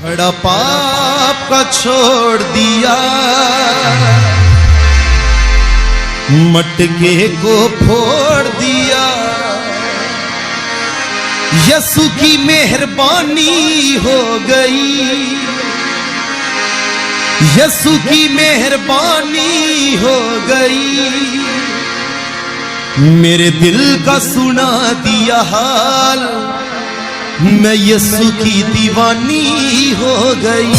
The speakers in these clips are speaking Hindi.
बड़ा पाप का छोड़ दिया, मटके को फोड़ दिया। यसु की मेहरबानी हो गई, यसु की मेहरबानी हो गई। मेरे दिल का सुना दिया हाल, मैं यसु की दीवानी हो गई।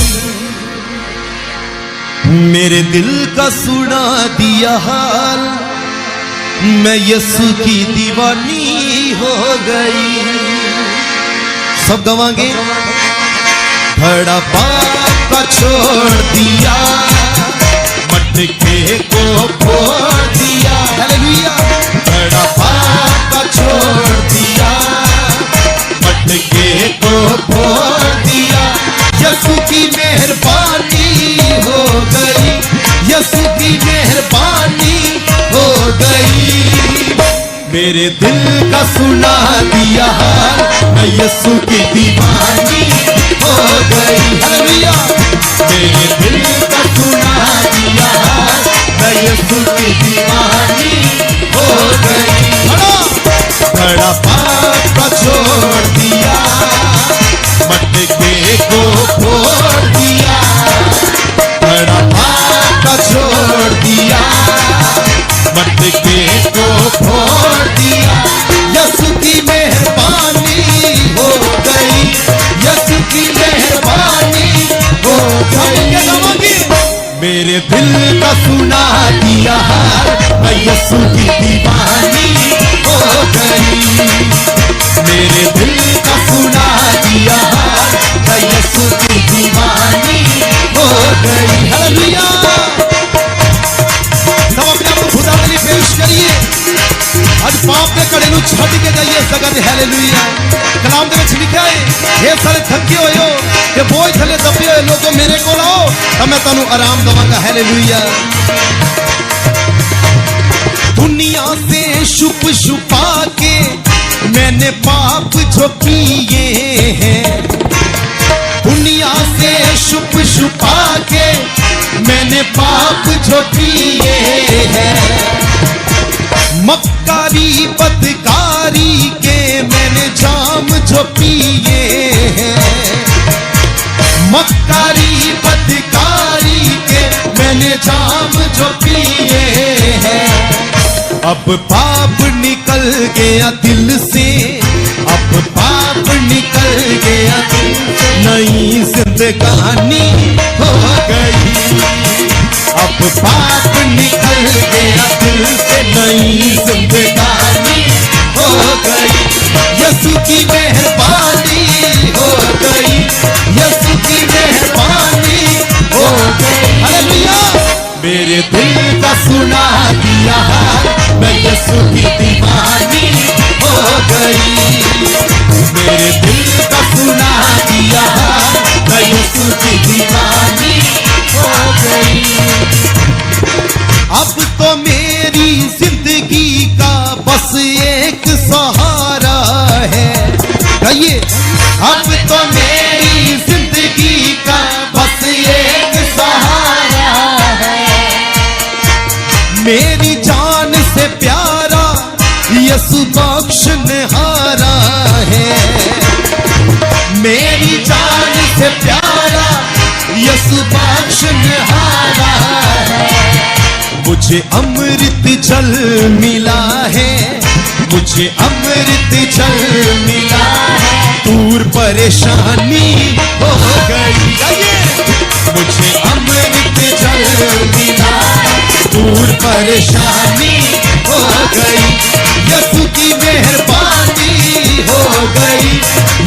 मेरे दिल का सुना दिया हाल, मैं यसु की दीवानी हो गई। सब गवाएंगे। बड़ा पाप का छोड़ दिया, मटके को फोड़ दिया। हालेलुया। बड़ा पाप का छोड़ दिया, मटके को फोड़ दिया। यसु की मेहरबानी हो गई, यसु की मेहरबानी हो गई। मेरे दिल का सुना दिया हाल, मैं यसु की दीवानी हो गई। हालेलुया। मेरे दिल का सुना दिया हाल, मैं यसु की दीवानी हो गई। बड़ा पाप का छोड़ दिया, मटके को फोड़ दिया। बड़ा पाप का छोड़ दिया, मटके को फोड़ दिया। यसु की मेहरबानी हो गई, यसु की मेहरबानी हो गई। मेरे दिल का सुना दिया हाल, मैं यसु की दीवानी हो गई। मेरे दिल का सुना दिया हाल, मैं यसु की दीवानी हो गई। हालेलुया। सब अपने आप को खुदा के लिए पेश करिए। आज पाप के कड़े नूं छड्ड के जाइए जगह ते। हालेलुया। कलाम दे विच लिखा है, हे सारे थके होए हो ते बोझ थले दबे होए लोगो मेरे कोल आओ तां मैं तुहानूं आराम देवांगा। हालेलुया। दुनिया से छुप छुपा के मैंने पाप जो किए हैं, दुनिया से छुप छुपा के मैंने पाप जो किए हैं। मक्कारी बदकारी के मैंने जाम जो पिए हैं, मक्कारी बदकारी के मैंने जाम जो पिए हैं। अब पाप निकल गया दिल से, अब पाप निकल गया दिल से, नई जिंदगानी हो गई। अब पाप निकल गया दिल से, नई जिंदगानी हो गई। यसु की मेहरबानी हो गई, यसु की मेहरबानी हो गई। हालेलुया। मेरे दिल का सुना दिया हाल, मैं यसु की दीवानी हो गई। मेरे दिल का सुना दिया हाल, मैं यसु की दीवानी हो गई। अब तो मेरी जिंदगी का बस एक सहारा है। कहिए, अब तो मेरी जिंदगी का बस एक सहारा है। मेरी जान से प्यारा यसु बख्शनहारा है। मेरी जान से प्यारा यसु बख्शनहारा है। मुझे अमृत जल मिला है, मुझे अमृत जल मिला है। दूर परेशानी हो गई। मुझे अमृत जल मिला है, दूर परेशानी हो गई। यसु की मेहरबानी हो गई,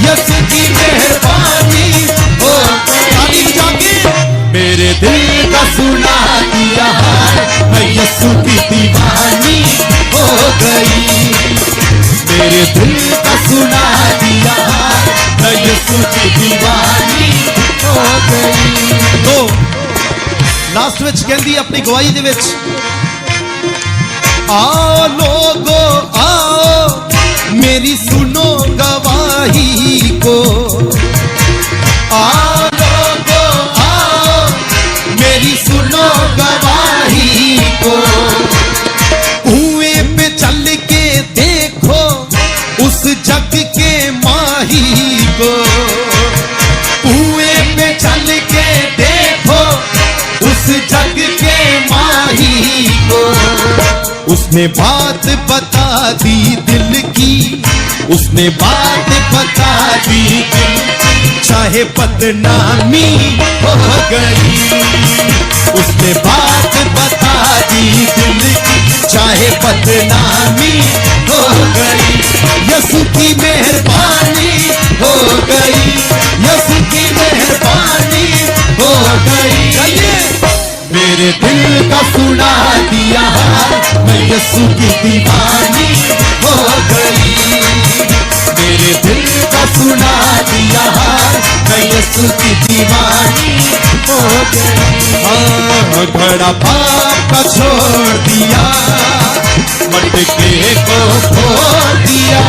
यसु की मेहरबानी हो गई। जाके मेरे दिल का सुना दिया हाल, मैं यसु की दीवानी हो गई। मेरे दिल का सुना दिया हाल, मैं यसु की दीवानी हो गई। तो लास्ट विच कहंदी अपनी गवाही दे विच, आओ लोगो आओ मेरी सुनो गवाही को, आओ उस जग के माही को, कुएं पे चल के देखो उस जग के माही को। उसने बात बता दी दिल की, उसने बात बता दी दिल की, चाहे बदनामी हो गई। उसने बात बता दी दिल की, चाहे बदनामी हो गई। यसु की मेहरबानी हो गई, यसु की मेहरबानी हो गई। चलिए मेरे दिल का सुना दिया हाल, मैं यसु की दीवानी हो गई। मेरे दिल का सुना दिया हाल, मैं यसु की दीवानी हो गई। हाँ घड़ा पाप का छोड़ दिया, मटके को खोल दिया।